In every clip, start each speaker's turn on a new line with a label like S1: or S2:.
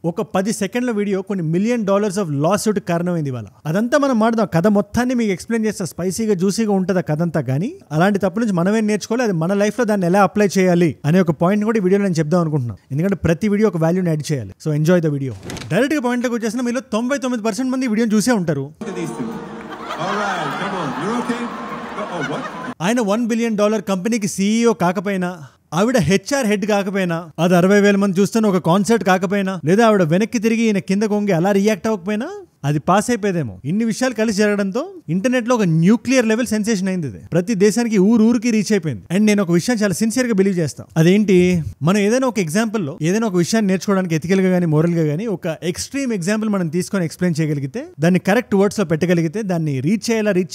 S1: ఒక 10 సెకండ్ల వీడియో కొన్ని $1 మిలియన్ ఆఫ్ లా సూట్ కారణమైంది ఇవాళ. అదంతా మనం మాట్లాడదాం. కథ మొత్తాన్ని మీకు ఎక్స్ప్లెయిన్ చేస్తా. స్పైసీగా జ్యూసీగా ఉంటుంది కథ అంతా. కానీ అలాంటి తప్పు నుంచి మనమే నేర్చుకోవాలి. అది మన లైఫ్ లో దాన్ని ఎలా అప్లై చేయాలి అనే ఒక పాయింట్ కూడా ఈ వీడియో నేను చెప్దాం అనుకుంటున్నాను. ఎందుకంటే ప్రతి వీడియో ఒక వాల్యూని యాడ్ చేయాలి. So enjoy the video. Direct గా పాయింట్లోకి వచ్చేసిన మీలో 99% మంది వీడియోని చూసే ఉంటారు. ఆయన $1 బిలియన్ కంపెనీకి CEO కాకపోయినా, ఆవిడ HR హెడ్ కాకపోయినా, అది 60,000 మంది చూస్తున్న ఒక కాన్సర్ట్ కాకపోయినా, లేదా ఆవిడ వెనక్కి తిరిగి ఈయన కింద కొంగి అలా రియాక్ట్ అవ్వకపోయినా అది పాస్ అయిపోయేదేమో. ఇన్ని విషయాలు కలిసి జరగడంతో ఇంటర్నెట్ లో ఒక న్యూక్లియర్ లెవెల్ సెన్సేషన్ అయింది. ఇది ప్రతి దేశానికి ఊరికి రీచ్ అయిపోయింది. అండ్ నేను ఒక విషయం చాలా సిన్సియర్ గా బిలీవ్ చేస్తాను. అదేంటి, మనం ఏదైనా ఒక ఎగ్జాంపుల్ లో ఏదైనా ఒక విషయాన్ని నేర్చుకోవడానికి ఎథికల్ గా కానీ మోరల్ గా కానీ ఒక ఎక్స్ట్రీమ్ ఎగ్జాంపుల్ మనం తీసుకొని ఎక్స్ప్లెయిన్ చేయగలిగితే, దాన్ని కరెక్ట్ వర్డ్స్ లో పెట్టగలిగితే, దాన్ని రీచ్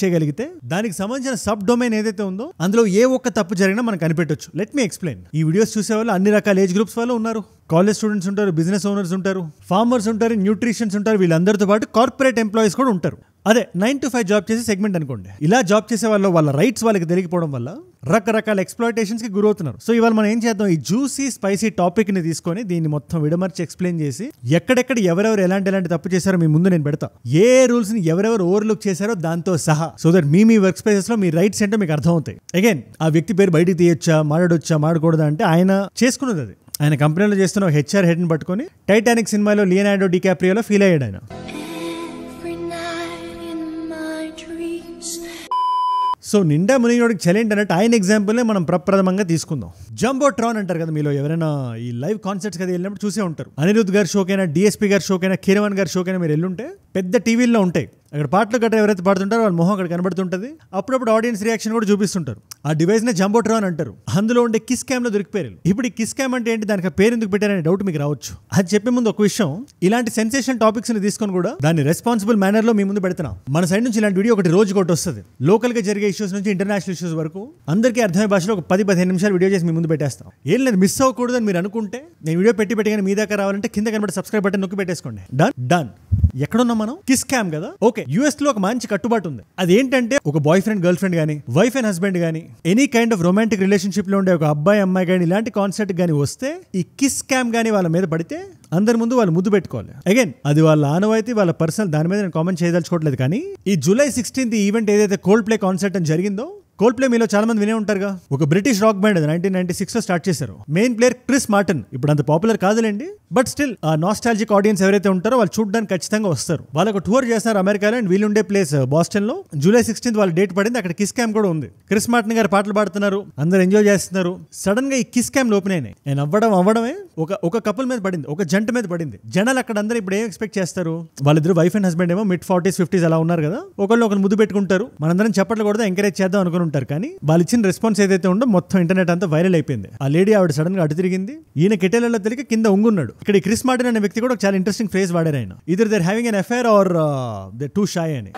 S1: చేయగలిగితే, దానికి సంబంధించిన సబ్ డొమైన్ ఏదైతే ఉందో అందులో ఏ ఒక్క తప్పు జరిగినా మనం కనిపెట్టొచ్చు. Let me explain. ఈ వీడియోస్ చూసే వాళ్ళు అన్ని రకాల ఏజ్ గ్రూప్స్ వాళ్ళు ఉన్నారు. కాలేజ్ స్టూడెంట్స్ ఉంటారు, బిజినెస్ ఓనర్స్ ఉంటారు, ఫార్మర్స్ ఉంటారు, న్యూట్రిషన్స్ ఉంటారు. వీళ్ళందరితో పాటు కార్పొరేట్ ఎంప్లాయీస్ కూడా ఉంటారు. అదే 9 to 5 జాబ్ చేసే సెగ్మెంట్ అనుకోండి. ఇలా జాబ్ చేసే వాళ్ళ రైట్స్ వాళ్ళకి తెలియకపోవడం వల్ల రకరకాల ఎక్స్‌ప్లాయిటేషన్స్ కి గురవుతున్నారు. సో ఇవాళ మనం ఏం చేద్దాం, ఈ జ్యూసీ స్పైసీ టాపిక్ ని తీసుకొని దీన్ని మొత్తం విడమర్చి ఎక్స్ప్లెయిన్ చేసి ఎక్కడెక్కడ ఎవరెవరు ఎలాంటి తప్పు చేశారో మీ ముందు నేను పెడతా. ఏ రూల్స్ ని ఎవరెవరు ఓవర్లుక్ చేశారో దాంతో సహా, so that me work spaces లో మీ రైట్స్ ఏంటో మీకు అర్థం అవుతాయి. అగైన్ ఆ వ్యక్తి పేరు బయటికి తీయొచ్చా, మాట్లాడకూడదా అంటే ఆయన చేసుకున్నది అది. ఆయన కంపెనీలో చేస్తున్న HR హెడ్ ని పట్టుకొని టైటానిక్ సినిమాలో లియోనార్డో డికాప్రియోలో ఫీల్ అయ్యాడు ఆయన. సో నిండా మునిగినోడికి చలేంటి అన్నట్టు ఆయన ఎగ్జాంపుల్నే మనం ప్రప్రథమంగా తీసుకుందాం. జంబోట్రాన్ అంటారు కదా, మీలో ఎవరైనా ఈ లైవ్ కాన్సర్ట్స్ కదా వెళ్ళినప్పుడు చూసే ఉంటారు. అనిరుద్ధ్ గారి షోకైనా, DSP గారి షోకైనా, కీరవాణి గారి షోకైనా మీరు వెళ్ళుంటే పెద్ద టీవీల్లో ఉంటాయి. అక్కడ పాటలు గట్రా ఎవరైతే పాడుతుంటారో వాళ్ళ మొహం అక్కడ కనబడుతుంటది. అప్పుడప్పుడు ఆడియన్స్ రియాక్షన్ కూడా చూపిస్తుంటారు. ఆ డివైస్ నే జంబోట్రాన్ అంటారు. అందులో ఉండే కిస్ క్యామ్ లో దొరికిపోయారు. ఇప్పుడు ఈ కిస్ క్యామ్ అంటే ఏంటి, దానికి పేరు ఎందుకు పెట్టారనే డౌట్ మీకు రావచ్చు. అది చెప్పే ముందు ఒక విషయం, ఇలాంటి సెన్సేషన్ టాపిక్స్ ని తీసుకొని కూడా దాన్ని రెస్పాన్సిబుల్ మేనర్ లో మీ ముందు పెడుతున్నాం. మన సైడ్ నుంచి ఇలాంటి వీడియో రోజుకి వస్తుంది. లోకల్ గా జరిగే ఇష్యూస్ నుంచి ఇంటర్నేషనల్ ఇష్యూస్ వరకు అందరికీ అర్థమయ్యే భాషలో ఒక 10-15 నిమిషాలు వీడియో చేసి మీ ముందు పెట్టేస్తాం. ఏం లేదు, మిస్ అవ్వకూడదు అని మీరు అనుకుంటే, నేను వీడియో పెట్టగానే మీ దాకా రావాలంటే కింద కనబడే సబ్స్క్రైబ్ బటన్ నొక్కి పెట్టేసుకోండి. డన్. ఎక్కడున్నాం మనం? కిస్ క్యామ్ కదా. ఓకే, US లో ఒక మంచి కట్టుబాటు ఉంది. అదేంటంటే ఒక బాయ్ ఫ్రెండ్ గర్ల్ ఫ్రెండ్ గానీ, వైఫ్ అండ్ హస్బెండ్ గానీ, any kind of romantic relationship లో ఉండే ఒక అబ్బాయి అమ్మాయి గానీ ఇలాంటి కాన్సెప్ట్ గానీ వస్తే, ఈ కిస్ క్యామ్ గానీ వాళ్ళ మీద పడితే అందరి ముందు వాళ్ళు ముద్దు పెట్టుకోవాలి. అగైన్ అది వాళ్ళ ఆనవాయితీ, వాళ్ళ పర్సనల్, దాని మీద నేను కామెంట్ చేయదలుచుకోవట్లేదు. కానీ ఈ July 16th ఈవెంట్ ఏదైతే కోల్డ్ ప్లే కాన్సర్ట్ అని జరిగిందో, కోల్డ్ ప్లే మీలో చాలా మంది వినే ఉంటారుగా. ఒక బ్రిటిష్ రాక్ బ్యాండ్ 1996 లో స్టార్ట్ చేశారు. Main player Chris Martin. ఇప్పుడు అంత పాపులర్ కాదులేండి, బట్ స్టిల్ ఆ నాస్టాలజిక్ ఆడియన్స్ ఎవరైతే ఉంటారో వాళ్ళు చూడడానికి ఖచ్చితంగా వస్తారు. వాళ్ళకు టూర్ చేస్తారు అమెరికాలో. అండ్ వీళ్ళు ఉండే ప్లేస్ బాస్టన్ లో. July 16th వాళ్ళ డేట్ పడింది. అక్కడ కిస్ క్యామ్ కూడా ఉంది. క్రిస్ మార్టిన్ గారు పాటలు పాడుతున్నారు, అందరు ఎంజాయ్ చేస్తున్నారు. సడన్ గా ఈ కిస్ క్యామ్ ఓపెన్ అయినాయి. నేను అవ్వడమే ఒక కపుల్ మీద పడింది, ఒక జంట మీద పడింది. జనాలు అక్కడ అందరూ ఇప్పుడు ఏం ఎక్స్పెక్ట్ చేస్తారు, వాళ్ళిద్దరు వైఫ్ అండ్ హస్బెండ్ ఏమో mid-40s 50s అలా ఉన్నారు కదా, ఒకళ్ళు ముద్దు పెట్టుకుంటారు. మనందరం చప్పట్లు కూడా ఎంకరేజ్ చేద్దాం అనుకుని ఉంటారు. కానీ వాళ్ళు ఇచ్చిన రెస్పాన్స్ ఏదైతే ఉందో మొత్తం ఇంటర్నెట్ అంతా వైరల్ అయిపోయింది. ఆ లేడీ ఆవిడ సడన్ గా అటు తిరిగింది, ఈయన కెటేలలో తెలియక కింద ఉంగున్నాడు. ఇక్కడ క్రిస్ మార్టిన్ అనే వ్యక్తి కూడా చాలా ఇంట్రెస్టింగ్ ఫ్రేజ్ వాడారు ఆయన. either they're having an affair or they're too shy అని.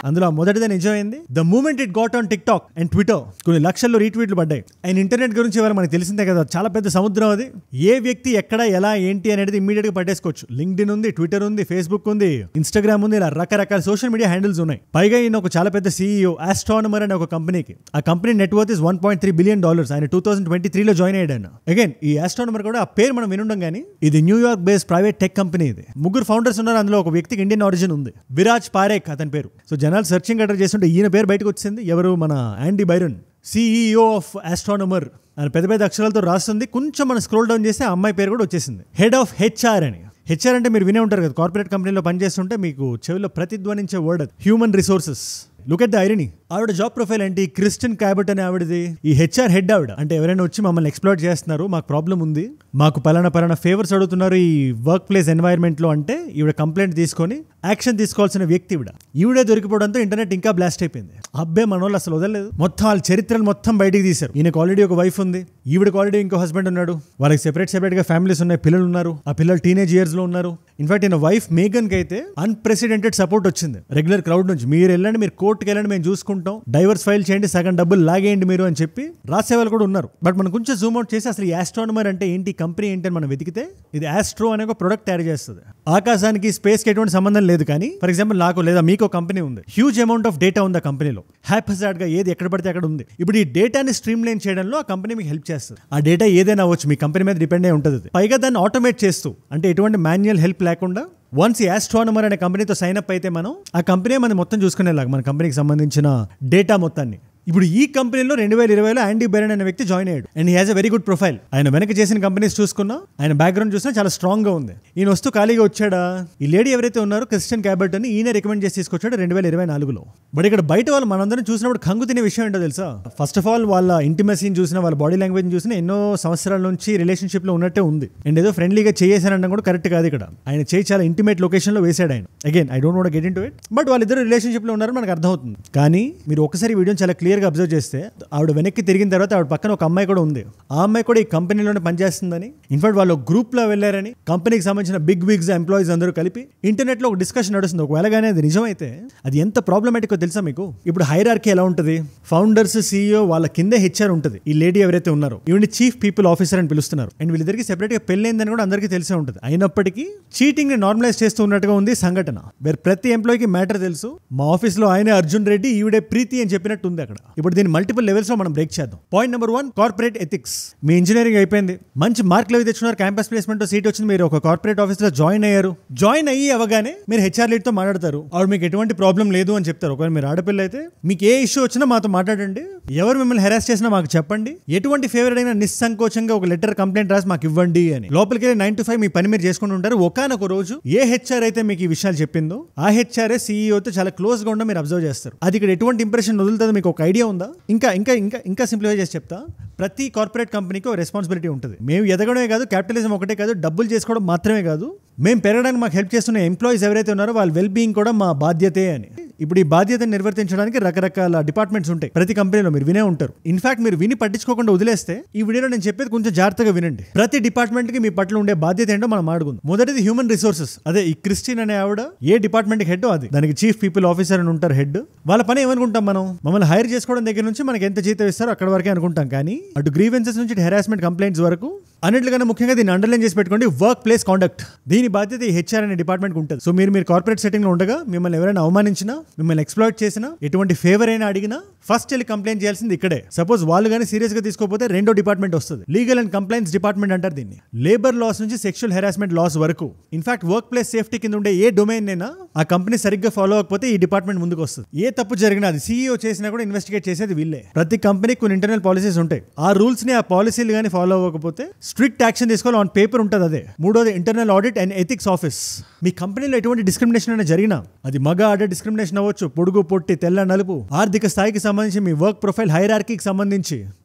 S1: అందులో మొదటిదే నిజమైంది. The moment it got on TikTok and Twitter కొన్ని లక్షల్లో రీట్వీట్లు పడ్డాయి. అండ్ ఇంటర్నెట్ గురించి ఇవాళ మనకు తెలిసిందే కదా, చాలా పెద్ద సముద్రం అది. ఏ వ్యక్తి ఎక్కడ ఎలా ఏంటి అనేది ఇమీడియట్ గా పట్టేసుకోవచ్చు. లింక్డ్ఇన్ ఉంది, ట్విట్టర్ ఉంది, ఫేస్బుక్ ఉంది, ఇన్స్టాగ్రామ్ ఉంది, ఇలా రకరకాల సోషల్ మీడియా హ్యాండిల్స్ ఉన్నాయి. పైగా ఈయన ఒక చాలా పెద్ద CEO, ఆస్ట్రానమర్ అనే ఒక కంపెనీకి. ఆ కంపెనీ నెట్వర్త్ ఇస్ $1.3 బిలియన్. ఆయన 2023లో జాయిన్ అయ్యాడు ఆయన. అగైన్ ఈ ఆస్ట్రానమర్ కూడా ఆ పేరు మనం వినుండం కానీ, ఇది New York based private tech company. ఇది 3 ఫౌండర్స్ ఉన్నారు. అందులో ఒక వ్యక్తికి ఇండియన్ ఆరిజిన్ ఉంది, విరాజ్ పారేఖ్ అతని పేరు. సో జనాలు సర్చింగ్ అటర్ చేస్తుంటే ఈయన పేరు బయటకు వచ్చింది. ఎవరు? మన యాండీ బైరన్, CEO ఆఫ్ ఆస్ట్రానమర్ అని పెద్ద అక్షరాలతో రాస్తుంది. కొంచెం మనం స్క్రోల్ డౌన్ చేస్తే ఆ అమ్మాయి పేరు కూడా వచ్చేసింది, హెడ్ ఆఫ్ HR అని. HR అంటే మీరు వినే ఉంటారు కదా, కార్పొరేట్ కంపెనీలో పనిచేస్తుంటే మీకు చెవిలో ప్రతిధ్వనించే word human resources. Look at the irony. ఆవిడ జాబ్ ప్రొఫైల్ ఏంటి? క్రిస్టిన్ క్యాబట్ అనే ఆవిడది. ఈ HR హెడ్ ఆవిడ. అంటే ఎవరైనా వచ్చి మమ్మల్ని ఎక్స్ప్లోర్ చేస్తున్నారు, మాకు ప్రాబ్లం ఉంది, మాకు పలానా ఫేవర్స్ అడుగుతున్నారు ఈ వర్క్ ప్లేస్ ఎన్వైర్న్మెంట్ లో అంటే, ఈవిడ కంప్లైంట్ తీసుకొని యాక్షన్ తీసుకోవాల్సిన వ్యక్తి ఈవిడే దొరికిపోవడంతో ఇంటర్నెట్ ఇంకా బ్లాస్ట్ అయిపోయింది. అబ్బే మనోళ్ళు అసలు వదలలేదు. మొత్తం వాళ్ళ చరిత్రలు మొత్తం బయటికి తీశారు. ఈయనకు ఆల్రెడీ ఒక వైఫ్ ఉంది, ఈవిడకి ఆల్రెడీ ఇంకో హస్బెండ్ ఉన్నాడు, వాళ్ళకి సెపరేట్ గా ఫ్యామిలీస్ ఉన్నాయి, పిల్లలు ఉన్నారు, ఆ పిల్లలు టీనేజ్ ఇయర్స్ లో ఉన్నారు. ఇన్ఫాక్ట్ ఈయన వైఫ్ మేగన్ కి అయితే అన్ప్రెసిడెంటెడ్ సపోర్ట్ వచ్చింది రెగ్యులర్ క్రౌడ్ నుంచి. మీరు వెళ్ళండి, మీరు కోర్టుకి వెళ్ళండి, మేము చూసుకుంటాం చూసుకుంటాం, డైవర్స్ ఫైల్ చేయండి, సగం డబ్బులు లాగేయండి మీరు అని చెప్పి రాసే వాళ్ళు కూడా ఉన్నారు. బట్ మనం కొంచెం జూమ్ అవుట్ చేసి అసలు ఈ ఆస్ట్రానమర్ అంటే ఏంటి, కంపెనీ ఏంటి అని మనం వెతికితే ఇది ఆస్ట్రో అనే ఒక ప్రొడక్ట్ తయారు చేస్తుంది. ఆకాశానికి స్పేస్ కి ఎటువంటి సంబంధం లేదు, కానీ ఫర్ ఎగ్జాంపుల్ నాకు లేదా మీకు కంపెనీ ఉంది, హ్యూజ్ అమౌంట్ ఆఫ్ డేటా ఉంది ఆ కంపెనీలో, హ్యాపీసాడ్ గా ఏది ఎక్కడ పడితే అక్కడ ఉంది. ఇప్పుడు ఈ డేటాని స్ట్రీమ్ లైన్ చేయడంలో ఆ కంపెనీ మీకు హెల్ప్ చేస్తుంది. ఆ డేటా ఏదైనా అవ్వచ్చు, మీ కంపెనీ మీద డిపెండ్ అయి ఉంటుంది. పైగా దాన్ని ఆటోమేట్ చేస్తూ, అంటే ఎటువంటి మాన్యువల్ హెల్ప్ లేకుండా వన్స్ ఈ ఆస్ట్రానమర్ అనే కంపెనీతో సైన్ అప్ అయితే మనం ఆ కంపెనీ మనం మొత్తం చూసుకునేలాగా మన కంపెనీకి సంబంధించిన డేటా మొత్తాన్ని. ఇప్పుడు ఈ కంపెనీలో 2020లో యాండీ బెరన్ అనే వ్యక్తి జాయిన్ అయ్యాడు. And he has a very good profile. ఆయన వెనక చేసిన కంపెనీస్ చూసుకున్నా, ఆయన బ్యాక్గ్రౌండ్ చూసినా చాలా స్ట్రాంగ్ గా ఉంది. ఈయన వస్తూ ఖాళీగా వచ్చాడా, ఈ లేడీ ఎవరైతే ఉన్నారో క్రిస్టియన్ క్యాబర్ట్ అని ఈయన రికమెండ్ చేసి తీసుకొచ్చాడు 2024లో. బట్ ఇక్కడ బయట వాళ్ళు మనందరం చూసినప్పుడు కంగు తినే విషయం ఏంటో తెలుసా? ఫస్ట్ ఆఫ్ ఆల్ వాళ్ళ ఇంటిమసీని చూసినా, వాళ్ళ బాడీ లాంగ్వేజ్ చూసినా ఎన్నో సంవత్సరాల నుంచి రిలేషన్షిప్ లో ఉన్నట్టే ఉంది. అండ్ ఏదో ఫ్రెండ్లీగా చేసానడం కూడా కరెక్ట్ కాదు. ఇక్కడ ఆయన చేయి చాలా ఇంటిమేట్ లొకేషన్ లో వేసాడు ఆయన. Again I don't want get into it, but వాళ్ళిద్దరు రిలేషన్షిప్ లో ఉన్నారని మనకు అర్థమవుతుంది. కానీ మీరు ఒకసారి వీడియోని చాలా క్లియర్ గా అబ్జర్వ్ చేస్తే, ఆవిడ వెనక్కి తిరిగిన తర్వాత ఆవిడ పక్కన ఒక అమ్మాయి కూడా ఉంది. ఆ అమ్మాయి కూడా ఈ కంపెనీలోనే పనిచేస్తుందని, ఇన్ఫాక్ట్ వాళ్ళు గ్రూప్ లో వెళ్ళారని, కంపెనీకి సంబంధించిన బిగ్ విగ్స్ ఎంప్లాయీస్ అందరూ కలిపి ఇంటర్నెట్ లో ఒక డిస్కషన్ నడుస్తుంది. ఒకవేళగానే అది నిజమైతే అది ఎంత ప్రాబ్లమాటిక్ తెలుసా మీకు? ఇప్పుడు హైరార్కీ ఎలా ఉంటుంది? ఫౌండర్స్, CEO వాళ్ళ కిందే హెచ్ఆర్ ఉంటుంది. ఈ లేడీ ఎవరైతే ఉన్నారో ఈవిని చీఫ్ పీపుల్ ఆఫీసర్ అని పిలుస్తున్నారు. అండ్ వీళ్ళిద్దరికి సెపరేట్ గా పెళ్ళైందని కూడా అందరికీ తెలిసే ఉంటుంది. అయినప్పటికీ చీటింగ్ ని నార్మలైజ్ చేస్తూ ఉన్నట్టుగా ఉంది సంఘటన. ప్రతి ఎంప్లాయీకి మ్యాటర్ తెలుసు. మా ఆఫీస్ లో ఆయనే అర్జున్ రెడ్డి, ఈవిడే ప్రీతి అని చెప్పినట్టు ఉంది అక్కడ. ఇప్పుడు దీన్ని మల్టిపుల్ లెవెల్స్ లో మనం బ్రేక్ చేద్దాం. Point number 1, corporate ethics. మీ ఇంజనీరింగ్ అయిపోయింది, మంచి మార్కులు అవి తెచ్చుకున్నారు, క్యాంపస్ ప్లేస్మెంట్ సీట్ వచ్చింది, మీరు ఒక కార్పొరేట్ ఆఫీస్ లో జాయిన్ అయ్యారు. జాయిన్ అయ్యి అవగానే మీరు హెచ్ఆర్ లీడ్ తో మాట్లాడతారు. ఆవిడ మీకు ఎటువంటి ప్రాబ్లం లేదు అని చెప్తారు. ఒకవేళ మీరు ఆడపిల్ల అయితే మీకు ఏ ఇష్యూ వచ్చినా మాతో మాట్లాడండి, ఎవరు మిమ్మల్ని హెరాస్ చేసినా మాకు చెప్పండి, ఎటువంటి ఫేవర్ అయినా నిస్సంకోచంగా ఒక లెటర్ కంప్లైంట్ రాసి మాకు ఇవ్వండి అని. లోపలికి వెళ్ళి 9 to 5 మీ పని మీరు చేసుకుంటూ ఉంటారు. ఒకనొక రోజు ఏ హెచ్ఆర్ అయితే మీకు ఈ విషయాలు చెప్పిందో ఆ హెచ్ఆర్ఏ సీఈఓతో చాలా క్లోజ్ గా ఉండడం మీరు అబ్జర్వ్ చేస్తారు. అది ఇక్కడ ఎటువంటి ఇంప్రెషన్ వదులుతుందో మీకు ఒక ఐడియా ఉందా? ఇంకా సింప్లిఫై చేసి చెప్తా. ప్రతి కార్పొరేట్ కంపెనీకి ఒక రెస్పాన్సిబిలిటీ ఉంటుంది. మేము ఎదగడమే కాదు, క్యాపిటలిజం ఒకటే కాదు, డబ్బులు చేసుకోవడం మాత్రమే కాదు, మేము పెరగడానికి మాకు హెల్ప్ చేస్తున్న ఎంప్లాయీస్ ఎవరైతే ఉన్నారో వాళ్ళ వెల్ బీయింగ్ కూడా మా బాధ్యతే అని. ఇప్పుడు ఈ బాధ్యతను నిర్వర్తించడానికి రకరకాల డిపార్ట్మెంట్స్ ఉంటాయి ప్రతి కంపెనీలో, మీరు వినే ఉంటారు. ఇన్ఫాక్ట్ మీరు విని పట్టించుకోకుండా వదిలేస్తే ఈ వీడియోలో నేను చెప్పేది కొంచెం జాగ్రత్తగా వినండి. ప్రతి డిపార్ట్మెంట్ కి మీ పట్ల ఉండే బాధ్యత ఏంటో మనం ఆడుకుందాం. మొదటిది హ్యూమన్ రిసోర్సెస్. అదే ఈ క్రిస్టియన్ అనే ఆవిడ ఏ డిపార్ట్మెంట్ హెడ్ అది, దానికి చీఫ్ పీపుల్ ఆఫీసర్ అని ఉంటారు హెడ్. వాళ్ళ పని ఏమనుకుంటాం మనం? మమ్మల్ని హైర్ చేసుకోవడం దగ్గర నుంచి మనకి ఎంత జీతం ఇస్తారో అక్కడ వరకే అనుకుంటాం. కానీ అటు గ్రీవెన్సెస్ నుంచి హెరాస్మెంట్ కంప్లైంట్స్ వరకు అన్నిటికన్నా ముఖ్యంగా దీన్ని అండర్లైన్ చేసి పెట్టుకోండి, వర్క్ ప్లేస్ కాండక్ట్. దీని బాధ్యత ఈ హెచ్ఆర్ అనే డిపార్ట్మెంట్ ఉంటుంది. సో మీరు కార్పొరేట్ సెట్టింగ్ లో ఉండగా మిమ్మల్ని ఎవరైనా అవమానించినా, మిమ్మల్ని ఎక్స్ప్లాయిట్ చేసినా, ఎటువంటి ఫేవర్ అయినా అడిగినా ఫస్ట్ వెళ్ళి కంప్లైంట్ చేయాల్సింది ఇక్కడే. సపోజ్ వాళ్ళు కానీ సీరియస్ గా తీసుకోకపోతే రెండో డిపార్ట్మెంట్ వస్తుంది, లీగల్ అండ్ కంప్లైంట్స్ డిపార్ట్మెంట్ అంటారు దీన్ని. లేబర్ లాస్ నుంచి సెక్షువల్ హెరాస్మెంట్ లాస్ వరకు, ఇన్ఫాక్ట్ వర్క్ ప్లేస్ సేఫ్టీ కింద ఉండే ఏ డొమైన్ అయినా ఆ కంపెనీ సరిగ్గా ఫాలో అవ్వకపోతే ఈ డిపార్ట్మెంట్ ముందుకు వస్తుంది. ఏ తప్పు జరిగినా అది సీఈఓ చేసినా కూడా ఇన్వెస్టిగేట్ చేసేది వీళ్ళే. ప్రతి కంపెనీకి కొన్ని ఇంటర్నల్ పాలసీస్ ఉంటాయి. ఆ రూల్స్ ని, ఆ పాలసీలు కానీ ఫాలో అవ్వకపోతే స్ట్రిక్ట్ యాక్షన్ తీసుకోవాలి. ఆన్ పేపర్ ఉంటుంది అదే. మూడోది internal audit and ethics office. మీ కంపెనీలో ఎటువంటి డిస్క్రిమినేషన్ అయినా జరిగినా, అది మగ ఆడ డిస్క్రిమినేషన్ అవ్వచ్చు, పొడుగు పొట్టి తెల్ల నలుపు, ఆర్థిక స్థాయికి సంబంధించి, మీ వర్క్ ప్రొఫైల్ హైరార్కీకి సంబంధించి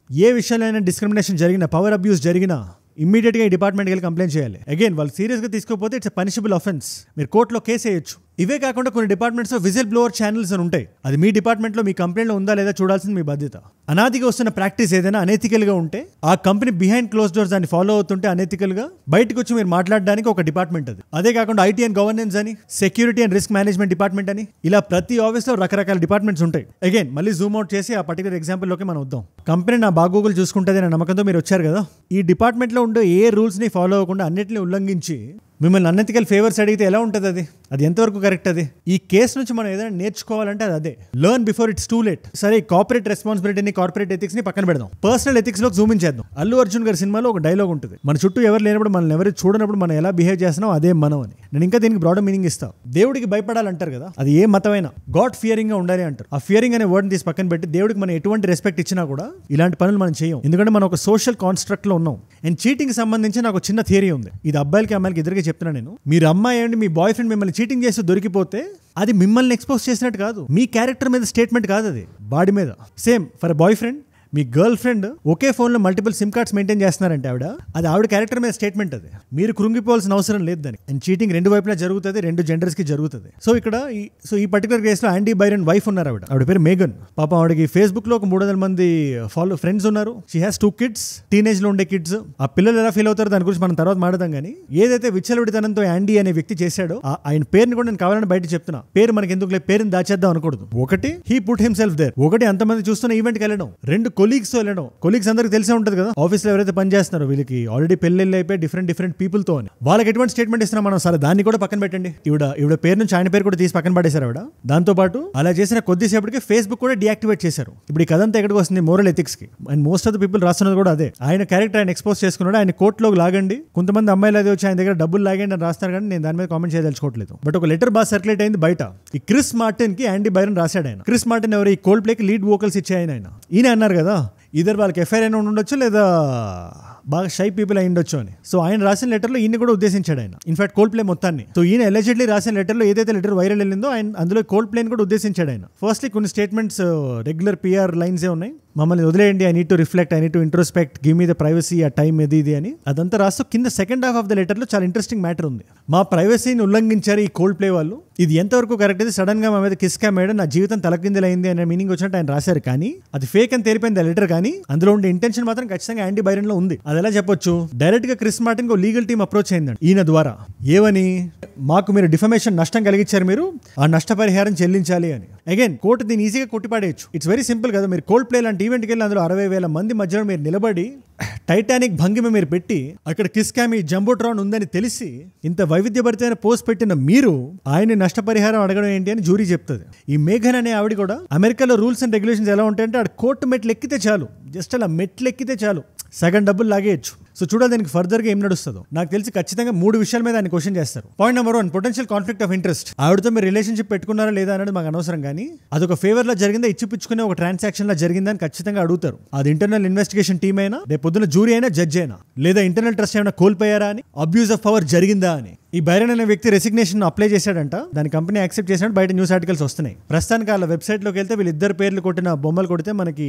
S1: ఏ విషయాలైనా డిస్క్రిమినేషన్ జరిగినా, పవర్ అబ్యూస్ జరిగినా ఇమ్మీడియట్ గా ఈ డిపార్ట్మెంట్కి వెళ్ళి కంప్లైంట్ చేయాలి. అగైన్ వాళ్ళు సీరియస్ గా తీసుకోకపోతే ఇట్స్ పనిషబుల్ అఫెన్స్. మీరు కోర్టులో కేసు వేయొచ్చు. ఇవే కాకుండా కొన్ని డిపార్ట్మెంట్స్ లో విజిల్ బ్లోవర్ ఛానల్స్ అని ఉంటాయి. అది మీ డిపార్ట్మెంట్ లో మీ కంపెనీలో ఉందా లేదా చూడాల్సింది మీ బాధ్యత. అనాదిగా వస్తున్న ప్రాక్టీస్ ఏదైనా అనెథికల్ గా ఉంటే, ఆ కంపెనీ బిహైండ్ క్లోజ్ డోర్స్ దాన్ని ఫాలో అవుతుంటే అనెథికల్ గా బయటకు వచ్చి మీరు మాట్లాడడానికి ఒక డిపార్ట్మెంట్ అది. అదే కాకుండా ఐటీ అండ్ గవర్నెన్స్ అని, security and risk management department అని, ఇలా ప్రతి ఆఫీస్ లో రకరకాల డిపార్ట్మెంట్స్ ఉంటాయి. అగైన్ మళ్ళీ జూమ్ అవుట్ చేసి ఆ పర్టికులర్ ఎగ్జాంపుల్ లోకి మనం వద్దాం. కంపెనీ నా బాగోగులు చూసుకుంటుంది అనే నమ్మకంతో మీరు వచ్చారు కదా. ఈ డిపార్ట్మెంట్ లో ఉండే ఏ రూల్స్ ని ఫాలో అవ్వకుండా అన్నిటిని ఉల్లంఘించి మిమ్మల్ని అన్ఎథికల్ ఫేవర్స్ అడిగితే ఎలా ఉంటుంది? అది ఎంతవరకు కరెక్ట్? అది ఈ కేసు నుంచి మనం ఏదైనా నేర్చుకోవాలంటే అది అదే. Learn before it's too late. సరే, కార్పొరేట్ రెస్పాన్సిబిలిటీని, కార్పొరేట్ ఎథిక్స్ ని పక్కన పెడదాం, పర్సనల్ ఎథిక్స్ లోకి జూమ్ ఇన్ చేద్దాం. అల్లు అర్జున్ గారి సినిమాలో ఒక డైలాగ్ ఉంటుంది, మన చుట్టూ ఎవరు లేనప్పుడు, మనల్ని ఎవరు చూడనప్పుడు మనం ఎలా బిహేవ్ చేస్తున్నాం అదే మనం అని. నేను ఇంకా దీనికి బ్రాడర్ మీనింగ్ ఇస్తాను. దేవుడికి భయపడాలంటారు కదా, అది ఏ మతమైనా గాడ్ ఫియరింగ్ గా ఉండాలి అంటారు. ఆ ఫియరింగ్ అనే వర్డ్ తీసి పక్కన పెట్టి దేవుడికి మనం ఎటువంటి రెస్పెక్ట్ ఇచ్చినా కూడా ఇలాంటి పనులు మనం చేయం. ఎందుకంటే మనం ఒక సోషల్ కాన్స్ట్రక్ట్ లో ఉన్నాం. అండ్ చీటింగ్ సంబంధించి నాకు చిన్న థియరీ ఉంది. ఇది అబ్బాయిలకి అమ్మాయిలకి ఇద్దరికి చెప్తున్నా నేను. మీరు అమ్మాయి అండి, మీ బాయ్ ఫ్రెండ్ మిమ్మల్ని చీటింగ్ చేస్తూ దొరికిపోతే అది మిమ్మల్ని ఎక్స్పోజ్ చేసినట్టు కాదు, మీ క్యారెక్టర్ మీద స్టేట్మెంట్ కాదు, అది బాడీ మీద. Same for boy friend, me girl friend okay phone లో మల్టిపుల్ సిమ్ కార్డ్స్ మెయింటైన్ చేస్తున్నారంటే ఆవిడ క్యారెక్టర్ మీద స్టేట్మెంట్ అది. మీరు కృంగిపోవాల్సిన అవసరం లేదు దానికి. అండ్ చీటింగ్ రెండు వైపులా జరుగుతుంది, రెండు జెండర్స్ కి జరుగుతుంది. సో ఇక్కడ ఈ పర్టికులర్ కేసు లో ఆండీ బైరన్ వైఫ్ ఉన్నారు, ఆవిడ పేరు మేగన్. పాపం ఆవిడకి ఫేస్బుక్ లో ఒక 300 మంది ఫ్రెండ్స్ ఉన్నారు. షీ హ్యాస్ 2 kids, టీనేజ్ లో ఉండే కిడ్స్. ఆ పిల్లలు ఎలా ఫీల్ అవుతారో దాని గురించి మనం తర్వాత మాట్లాడదాం. కానీ ఏదైతే విచ్చలవిడితనంతో ఆండీ అనే వ్యక్తి చేశాడో ఆయన పేరుని కూడా నేను కావాలని బయట చెప్తున్నా. పేరు మనకి ఎందుకు, పేరుని దాచేద్దాం అనకూడదు. ఒకటి హీ పుట్ హిమ్సెల్ఫ్ దేర్, ఒకటి అంతమంది చూస్తున్న ఈవెంట్కి వెళ్ళడం, 2 కొలీగ్స్ తో వెళ్ళడం. కొలీగ్స్ అందరికి తెలిసే ఉంటుంది కదా, ఆఫీస్ లో ఎవరైతే పని చేస్తున్నారో వీళ్ళకి ఆల్రెడీ పెళ్ళిళ్ళు అయిపోయి డిఫరెంట్ పీపుల్ తో అని వాళ్ళకి ఎటువంటి స్టేట్మెంట్ ఇస్తున్నాం మనం. సరే దాన్ని కూడా పక్కన పెట్టండి. ఈవిడ పేరు నుంచి ఆయన పేరు కూడా తీసి పక్కన పడేశారు ఆవిడ. దాంతో పాటు అలా చేసిన కొద్దిసేపటికి ఫేస్బుక్ కూడా డియాక్టివేట్ చేశారు. ఇప్పుడు ఈ కథ అంతా ఎక్కడికి వస్తుంది, మోరల్ ఎథిక్స్ కి. And most of the people రాస్తున్నది కూడా అదే. ఆయన క్యారెక్టర్ ఆయన ఎక్స్పోజ్ చేసుకున్నాడు, ఆయన కోర్టులో లాగండి, కొంతమంది అమ్మాయిలు అది వచ్చి ఆయన దగ్గర డబ్బులు లాగండి అని రాస్తారు. కానీ నేను దాని మీద కామెంట్ చేయదలుచుకోవట్లేదు. బట్ ఒక లెటర్ బాగా సర్క్యులేట్ అయింది బయట. ఈ క్రిస్ మార్టిన్ కి ఆండీ బైరన్ రాశాడు. ఆయన క్రిస్ మార్టిన్ ఎవరు, ఈ కోల్డ్ ప్లేకి లీడ్ వోకల్స్ ఇచ్చే ఆయన. ఈయన అన్నారు కదా, ఇద్దరు వాళ్ళకి ఎఫ్ఐఆర్ అయినా ఉండొచ్చు లేదా బాగా షై పీపుల్ అయి ఉండొచ్చు అని. సో ఆయన రాసిన లెటర్లో ఈయన కూడా ఉద్దేశించాడు ఆయన, ఇన్ఫాక్ట్ కోల్డ్ ప్లే మొత్తాన్ని. సో ఈయన అలెజెడ్లీ రాసిన లెటర్లో ఏదైతే లెటర్ వైరల్ వెళ్ళిందో ఆయన అందులో కోల్డ్ ప్లేని కూడా ఉద్దేశించాడు ఆయన. ఫస్ట్లీ కొన్ని స్టేట్మెంట్స్ రెగ్యులర్ పిఆర్ లైన్సే ఉన్నాయి. మమ్మల్ని వదిలేయండి, I need to reflect, I need to introspect, give me the privacy, ఆ టైం ఇది అని అదంతా రాస్తూ కింద సెకండ్ హాఫ్ ఆఫ్ ద లెటర్లో చాలా ఇంట్రెస్టింగ్ మ్యాటర్ ఉంది. మా ప్రైవసీని ఉల్లంఘించారు ఈ కోల్డ్ ప్లే వాళ్ళు, ఇది ఎంతవరకు కరెక్ట్ అయితే సడన్ గా మా మీద కిస్ క్యామ్ వేయడం, నా జీవితం తలకిందులైంది అనే మీనింగ్ వచ్చినట్టు ఆయన రాశారు. కానీ అది ఫేక్ అని తెలిపింది ఆ లెటర్. కానీ అందులో ఉండే ఇంటెన్షన్ మాత్రం ఖచ్చితంగా ఆండీ బైరన్ లో ఉంది. అది ఎలా చెప్పొచ్చు, డైరెక్ట్ గా Chris Martin legal team approach అయిందండి ఈయన ద్వారా. ఏమని, మాకు మీరు డిఫమేషన్ నష్టం కలిగించారు, మీరు ఆ నష్టపరిహారం చెల్లించాలి అని. అగైన్ కోర్టు దీన్ని ఈజీగా కొట్టిపాడేయచ్చు. ఇట్స్ వెరీ సింపుల్ కదా. మీరు కోల్డ్ ప్లే లాంటి ఈవెంట్కి వెళ్ళి అందులో 60,000 మంది మధ్యలో మీరు నిలబడి టైటానిక్ భంగిమ మీరు పెట్టి అక్కడ కిస్ క్యామ్ ఈ జంబోట్రాన్ ఉందని తెలిసి ఇంత వైవిధ్యభరితమైన పోస్ట్ పెట్టిన మీరు ఆయన్ని నష్టపరిహారం అడగడం ఏంటి అని జ్యూరీ చెప్తుంది. ఈ మేఘన్ అనే ఆవిడ కూడా అమెరికాలో రూల్స్ అండ్ రెగ్యులేషన్స్ ఎలా ఉంటాయంటే ఆడ కోర్టు మెట్లు ఎక్కితే చాలు, జస్ట్ అలా మెట్లు ఎక్కితే చాలు సగం డబ్బులు లాగేయచ్చు. సో చూడాలి దానికి ఫర్దర్ గా ఏం నడుస్తుందో. నాకు తెలిసి ఖచ్చితంగా 3 విషయాల మీద ఆయన క్వశ్చన్ చేస్తారు. Point number 1, potential conflict of interest. ఆవిడతో మీరు రిలేషన్షిప్ పెట్టుకున్నారా లేదా అనేది మాకు అనవసరం, కానీ అదొక ఫేవర్ లా జరిగిందా, ఇచ్చిపుచ్చుకునే ఒక ట్రాన్సాక్షన్ లా జరిగిందా అని ఖచ్చితంగా అడుగుతారు. అది ఇంటర్నల్ ఇన్వెస్టిగేషన్ టీమ్ అయినా, రేపు పొద్దున జూరీ అయినా, జడ్జ్ అయినా, లేదా ఇంటర్నల్ ట్రస్ట్ ఏమైనా కోల్పోయారా అని, అబ్యూజ్ ఆఫ్ పవర్ జరిగిందా అని. ఈ బైరన్ అనే వ్యక్తి రెసిగ్నేషన్ అప్లై చేశాడంట, దాని కంపెనీ యాక్సెప్ట్ చేసినట్టు బయట న్యూస్ ఆర్టికల్స్ వస్తున్నాయి. ప్రస్తుతానికి వాళ్ళ వెబ్సైట్ లోకి వెళ్తే వీళ్ళిద్దరు పేర్లు కొట్టిన బొమ్మలు కొడితే మనకి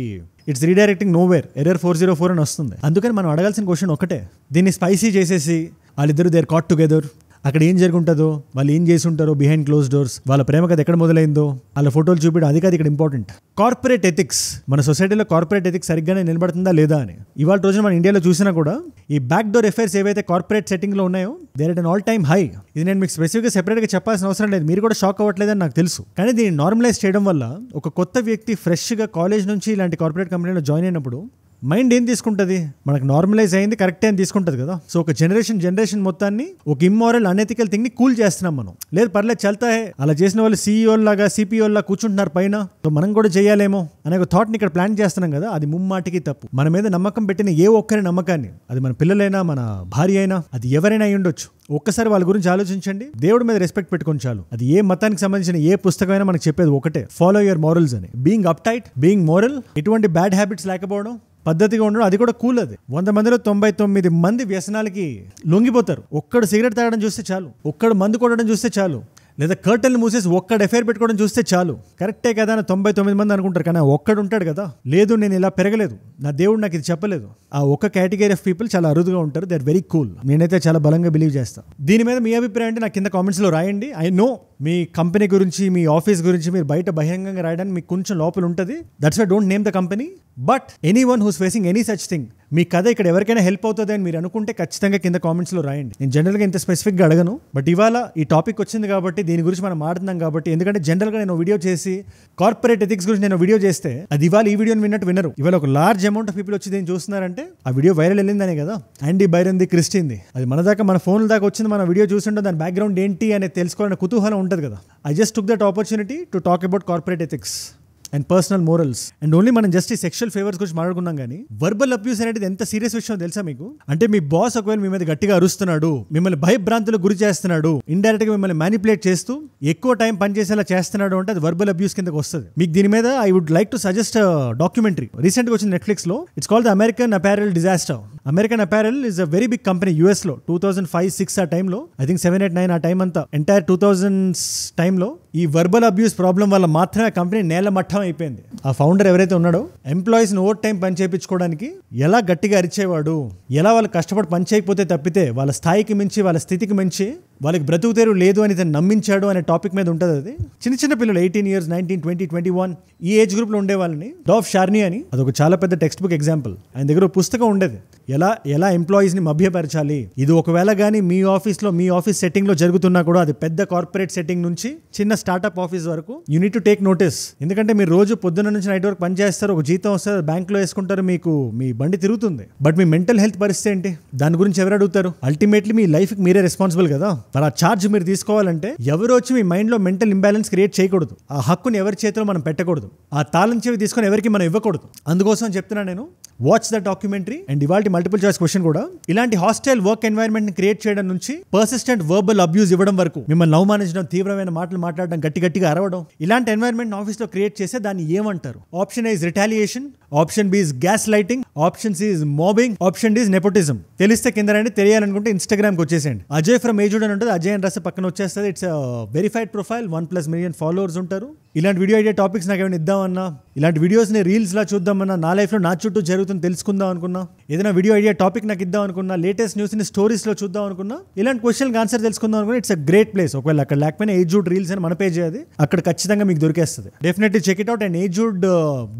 S1: ఇట్స్ రీడైరెక్టింగ్ నోవేర్, ఎర్రర్ 404 అని వస్తుంది. అందుకని మనం అడగాల్సిన క్వశ్చన్ ఒకటే, దీన్ని స్పైసీ చేసేసి వాళ్ళిద్దరు దేర్ కాట్ టుగెదర్, అక్కడ ఏం జరుగుంటుందో, వాళ్ళు ఏం చేసి ఉంటారో బిహైండ్ క్లోజ్ డోర్స్, వాళ్ళ ప్రేమ కథ ఎక్కడ మొదలైందో వాళ్ళ ఫోటోలు చూపించడం, అది కాదు ఇక్కడ ఇంపార్టెంట్. కార్పొరేట్ ఎథిక్స్, మన సొసైటీలో కార్పొరేట్ ఎథిక్స్ సరిగ్గానే నిలబడుతుందా లేదా అని. ఇవాళ రోజున మన ఇండియాలో చూసినా కూడా ఈ బ్యాక్ డోర్ అఫైర్స్ ఏవైతే కార్పొరేట్ సెట్టింగ్ లో ఉన్నాయో they're at an all time high. ఇది నేను మీకు స్పెసిఫిక్గా సెపరేట్ గా చెప్పాల్సిన అవసరం లేదు, మీరు కూడా షాక్ అవ్వట్లేదని నాకు తెలుసు. కానీ దీన్ని నార్మలైజ్ చేయడం వల్ల ఒక కొత్త వ్యక్తి ఫ్రెష్ గా కాలేజ్ నుంచి ఇలాంటి కార్పొరేట్ కంపెనీలో జాయిన్ అయినప్పుడు మైండ్ ఏం తీసుకుంటుంది, మనకు నార్మలైజ్ అయింది కరెక్టే అని తీసుకుంటుంది కదా. సో ఒక జనరేషన్ మొత్తాన్ని ఒక ఇమ్మోరల్ అనెథికల్ థింగ్ ని కూల్ చేస్తున్నాం మనం. లేదు పర్లేదు చల్తా హే, అలా చేసిన వాళ్ళు CEO లాగా CPO లాగా కూర్చుంటున్నారు పైన, సో మనం కూడా చేయాలేమో అనే ఒక థాట్ ని ఇక్కడ ప్లాన్ చేస్తున్నాం కదా, అది ముమ్మాటికి తప్పు. మన మీద నమ్మకం పెట్టిన ఏ ఒక్కరి నమ్మకాన్ని, అది మన పిల్లలైనా మన భార్య అయినా, అది ఎవరైనా అయి ఉండొచ్చు, ఒక్కసారి వాళ్ళ గురించి ఆలోచించండి. దేవుడి మీద రెస్పెక్ట్ పెట్టుకొని చాలు. అది ఏ మతానికి సంబంధించిన ఏ పుస్తకమైనా మనకు చెప్పేది ఒకటే, ఫాలో యువర్ మోరల్స్ అని. Being up tight, being moral, ఎటువంటి బ్యాడ్ హ్యాబిట్స్ లేకపోవడం, పద్ధతిగా ఉండడం, అది కూడా కూల్. అది 100 మందిలో 99 మంది వ్యసనాలకి లొంగిపోతారు. ఒక్కడు సిగరెట్ తాగడం చూస్తే చాలు, ఒక్కడు మందు కొట్టడం చూస్తే చాలు, లేదా కర్టన్ మూసేసి ఒక్కడు ఎఫైర్ పెట్టుకోవడం చూస్తే చాలు. కరెక్టే కదా అని 99 మంది అనుకుంటారు, కానీ ఒక్కడు ఉంటాడు కదా, లేదు నేను ఇలా పెరగలేదు, నా దేవుడు నాకు ఇది చెప్పలేదు. ఆ ఒక్క కేటగిరీ ఆఫ్ పీపుల్ చాలా అరుదుగా ఉంటారు. They are very cool. నేనైతే చాలా బలంగా బిలీవ్ చేస్తాను. దీని మీద మీ అభిప్రాయం అంటే నాకు కింద కామెంట్స్ లో రాయండి. ఐ నో మీ కంపెనీ గురించి, మీ ఆఫీస్ గురించి మీరు బయట బహిరంగంగా రాయడానికి మీకు కొంచెం లోపల ఉంటుంది. That's why don't name the company. But anyone who's facing any such thing, మీ కథ ఇక్కడ ఎవరికైనా హెల్ప్ అవుతుంది అని మీరు అనుకుంటే ఖచ్చితంగా కింద కామెంట్స్ లో రాయండి. నేను జనరల్గా ఇంత స్పెసిఫిక్గా అడగను, బట్ ఇవాళ ఈ టాపిక్ వచ్చింది కాబట్టి దీని గురించి మనం మాట్లాడుతున్నాం కాబట్టి. ఎందుకంటే జనరల్గా నేను వీడియో చేసి కార్పొరేట్ ఎథిక్స్ గురించి నేను వీడియో చేస్తే అది ఇవాళ ఈ వీడియోని విన్నట్టు వినరు. ఇవాళ ఒక లార్జ్ అమౌంట్ ఆఫ్ పీపుల్ వచ్చి దీన్ని చూస్తున్నారంటే ఆ వీడియో వైరల్ వెళ్ళిందనే కదా. ఆండీ బైరన్ది, క్రిస్టిన్ది, అది మన దాకా మన ఫోన్ల దాకా వచ్చింది, మన వీడియో చూస్తుంటే దాని బ్యాక్గ్రౌండ్ ఏంటి అనేది తెలుసుకోవాలనే కుతూహలం ఉంటుంది కదా. I just took that opportunity to talk about corporate ethics and personal morals. And only మనం జస్ట్ ఈ సెక్షువల్ ఫేవర్స్ గురించి మాట్లాడుకున్నాం, కానీ వర్బల్ అబ్యూస్ అనేది ఎంత సీరియస్ విషయం తెలుసా మీకు? అంటే మీ బాస్ ఒకవేళ మీ మీద గట్టిగా అరుస్తున్నాడు, మిమ్మల్ని భయభ్రాంతులకు గురి చేస్తున్నాడు, ఇండైరెక్ట్ గా మిమ్మల్ని మ్యానిపులేట్ చేస్తూ ఎక్కువ టైం పనిచేసేలా చేస్తున్నాడు అంటే అది వర్బల్ అబ్యూస్ కిందకి వస్తుంది. మీకు దీని మీద I would like to suggest documentary recent గా వచ్చింది నెట్ఫ్లిక్స్ లో. It's called the American Apparel disaster. American Apparel is a very big company US లో. 2005-06 ఆ టైంలో, ఐ థింక్ 7, 8, 9 ఆ టైం అంతా, ఎంటైర్ 2000s టైంలో ఈ వర్బల్ అబ్యూస్ ప్రాబ్లం వల్ల మాత్రమే కంపెనీ నేల మట్టం అయిపోయింది. ఆ ఫౌండర్ ఎవరైతే ఉన్నాడో ఎంప్లాయీస్ని ఓవర్ టైం పని చేయించుకోవడానికి ఎలా గట్టిగా అరిచేవాడు, ఎలా వాళ్ళు కష్టపడి పని చేయకపోతే తప్పితే వాళ్ళ స్థాయికి మించి వాళ్ళ స్థితికి మించి వాళ్ళకి బ్రతుకు తెరువు లేదు అని తను నమ్మించాడు అనే టాపిక్ మీద ఉంటుంది. అది చిన్న పిల్లలు 18 years 19, 20, 21 ఈ ఏజ్ గ్రూప్లో ఉండే వాళ్ళని డావ్ షార్నీ అని అదొక చాలా పెద్ద టెక్స్ట్ బుక్ ఎగ్జాంపుల్. ఆయన దగ్గర ఒక పుస్తకం ఉండేది, ఎలా ఎంప్లాయీస్ని మభ్యపరచాలి. ఇది ఒకవేళ కానీ మీ ఆఫీస్లో మీ ఆఫీస్ సెట్టింగ్లో జరుగుతున్నా కూడా అది పెద్ద కార్పొరేట్ సెట్టింగ్ నుంచి చిన్న స్టార్ట్అప్ ఆఫీస్ వరకు you need to take notice. ఎందుకంటే మీరు రోజు పొద్దున్న నుంచి నైట్ వరకు పని చేస్తారు, ఒక జీతం వస్తుంది, బ్యాంక్లో వేసుకుంటారు, మీకు మీ బండి తిరుగుతుంది. బట్ మీ మెంటల్ హెల్త్ పరిస్థితి ఏంటి? దాని గురించి ఎవరు అడుగుతారు? అల్టిమేట్లీ మీ లైఫ్కి మీరే రెస్పాన్సిబుల్ కదా. మరి ఆ ఛార్జ్ మీరు తీసుకోవాలంటే ఎవరు వచ్చి మీ మైండ్లో మెంటల్ ఇంబ్యాలెన్స్ క్రియేట్ చేయకూడదు. ఆ హక్కుని ఎవరి చేతిలో మనం పెట్టకూడదు. ఆ తాళం చెవి తీసుకొని ఎవరికి మనం ఇవ్వకూడదు. అందుకోసం చెప్తున్నా నేను, వాచ్ ద డాక్యుమెంటరీ. అండ్ ఇవాళ మల్టిపుల్ చాయిస్ క్వశ్చన్ కూడా, ఇలాంటి హాస్టైల్ వర్క్ ఎన్వైరన్మెంట్ ని క్రియేట్ చేయడం నుంచి పర్సిస్టెంట్ వర్బల్ అబ్యూస్ ఇవ్వడం వరకు, మిమ్మల్ని అవమానించడం, తీవ్రమైన మాటలు మాట్లాడడం, గట్టిగా అరవడం, ఇలాంటి ఎన్వైరన్మెంట్ ఆఫీస్ లో క్రియేట్ చేస్తే దాన్ని ఏమంటారు? Option A is retaliation, option B is gaslighting, option C is mobbing, option D is nepotism. తెలిస్తే కింద రండి, తెలియాలనుకుంటే ఇన్స్టాగ్రామ్ కి వచ్చేసేయండి. అజయ్ ఫ్రమ్ ఏజుడ్ అని ఉంటుంది, అజయ్ అని రాస్తే పక్కన వచ్చేస్తుంది. It's verified profile, 1+ million followers ఉంటారు. ఇలాంటి వీడియో ఐడియా టాపిక్స్ నాకు ఏమైనా ఇద్దామన్నా, ఇలాంటి వీడియోస్ని రీల్స్ లా చూద్దామన్నా, నా లైఫ్లో నా చుట్టూ జరుగుతుంది తెలుసుకుందాం అనుకున్నా, ఏదైనా వీడియో ఐడియా టాపిక్ నాకు ఇద్దాం అనుకున్నా, లేటెస్ట్ న్యూస్ని స్టోరీస్లో చూద్దాం అనుకున్నా, ఇలాంటి క్వశ్చన్కి ఆన్సర్ తెలుసుకుందాం అనుకున్నా, ఇట్స్ అ గ్రేట్ ప్లేస్. ఒకవేళ అక్కడ లేకపోయినా ఏజుడ్ రీల్స్ అని మన పేజ్ అది, అక్కడ ఖచ్చితంగా మీకు దొరికేస్తుంది. Definitely check it out. And ఏజుడ్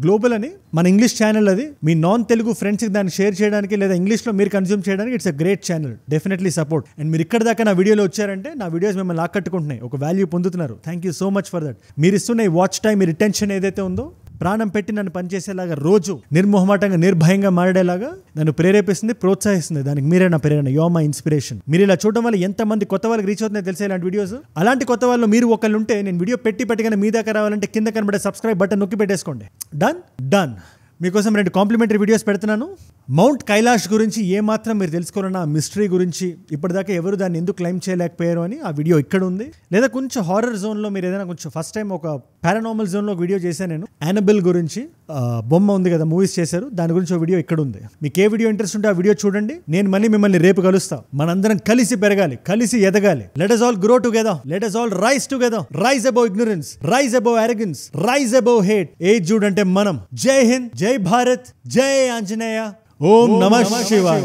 S1: గ్లోబల్ అని మన ఇంగ్లీష్ ఛానల్, అది మీ నాన్ తెలుగు ఫ్రెండ్స్కి దాన్ని షేర్ చేయడానికి లేదా ఇంగ్లీష్లో మీరు కన్జ్యూమ్ చేయడానికి it's a great channel. Definitely support. And మీరు ఇక్కడ దాకా నా వీడియోలో వచ్చారంటే నా వీడియోస్ మిమ్మల్ని ఆకట్టుకుంటున్నాయి, ఒక వాల్యూ పొందుతున్నారు. Thank you so much for that. మీరు ఇస్తున్న ఈ వాచ్ టైం, మీ రిటెన్షన్ ఏదైతే ఉందో, ప్రాణం పెట్టి నన్ను పనిచేసేలాగా, రోజు నిర్మోహమాటంగా నిర్భయంగా మారేలాగా నన్ను ప్రేరేపిస్తుంది, ప్రోత్సహిస్తుంది. దానికి మీరే నా ప్రేరణ. You are my inspiration. మీరు ఇలా చూడడం వల్ల ఎంతమంది కొత్త వాళ్ళకి రీచ్ అవుతుందో తెలిసే ఇలాంటి వీడియోస్. అలాంటి కొత్త వాళ్ళు మీరు ఒకళ్ళు ఉంటే, నేను వీడియో పెట్టగానే మీ దాకా రావాలంటే కింద కనబడే సబ్స్క్రైబ్ బటన్ నొక్కి పెట్టేసుకోండి. డన్. మీకోసం 2 కాంప్లిమెంటరీ వీడియోస్ పెడుతున్నాను. మౌంట్ కైలాష్ గురించి ఏమాత్రం మీరు తెలుసుకోవాలన్నా, మిస్టరీ గురించి ఇప్పటిదాకా ఎవరు దాన్ని ఎందుకు క్లైమ్ చేయలేకపోయారు అని ఆ వీడియో ఇక్కడ ఉంది. లేదా కొంచెం హారర్ జోన్లో మీరు ఏదైనా కొంచెం ఫస్ట్ టైం ఒక పారానార్మల్ జోన్లో వీడియో చేశాను నేను. యానబెల్ గురించి బొమ్మ ఉంది కదా, మూవీస్ చేశారు, దాని గురించి ఒక వీడియో ఇక్కడ ఉంది. మీకు ఏ వీడియో ఇంట్రెస్ట్ ఉంటే ఆ వీడియో చూడండి. నేను మళ్ళీ మిమ్మల్ని రేపు కలుస్తా. మనందరం కలిసి పెరగాలి, కలిసి ఎదగాలి. Let us all grow together. Let us all rise together. Rise above ignorance. Rise above arrogance. Rise above hate. ఏజుడ్ అంటే మనం. జై హింద్, జై భారత్, జై ఆంజనేయ. ఓం నమః శివాయ.